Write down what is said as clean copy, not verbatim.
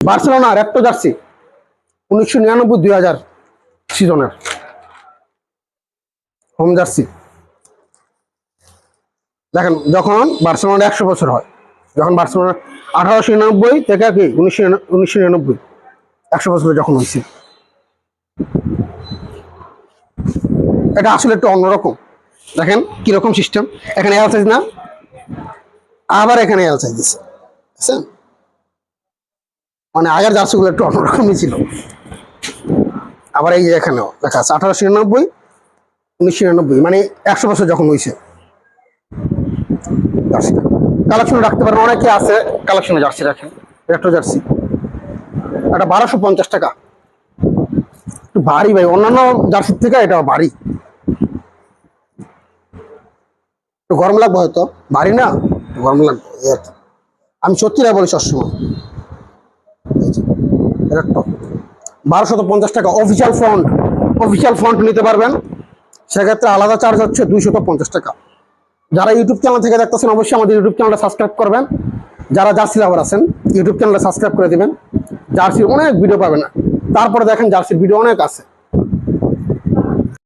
Barcelona রেপ্টো jersey 1999-2000 সিজনের home jersey. দেখেন যখন বার্সেলোনার 100 বছর হয়, যখন বার্সেলোনা 1899 থেকে কি 1999 100 বছর যখন হয়েছে, এটা আসলে একটু অন্যরকম। দেখেন কিরকম সিস্টেম, এখানে এল সাইজ না, আবার এখানে এল সাইজ দিচ্ছে, বুঝছেন? মানে আগের জার্সিগুলো একটু অন্যরকমই ছিল। আবার এই যে এখানেও লেখা আছে 1899 1999, মানে 100 বছর যখন হয়েছে জার্সিটা। কালেকশনে রাখতে পারেন, অনেকে আছে কালেকশনে জার্সি রাখেন। রেট্রো জার্সি এটা 1250 টাকা, একটু ভারী ভাই, অন্যান্য জার্সির থেকে এটা ভারী, একটু গরম লাগবে হয়তো, ভারী না গরম লাগবে। আমি সত্যিটা বলি সবসময়। 1250 টাকা অফিসিয়াল ফন্ট নিতে পারবেন, সেক্ষেত্রে আলাদা চার্জ হচ্ছে 250 টাকা। যারা ইউটিউব চ্যানেল থেকে দেখতেছেন অবশ্যই আমাদের ইউটিউব চ্যানেলটা সাবস্ক্রাইব করবেন। যারা জার্সি লাভার আছেন ইউটিউব চ্যানেলটা সাবস্ক্রাইব করে দিবেন, জার্সির অনেক ভিডিও পাবেন। তারপরে দেখেন জার্সির ভিডিও অনেক আছে।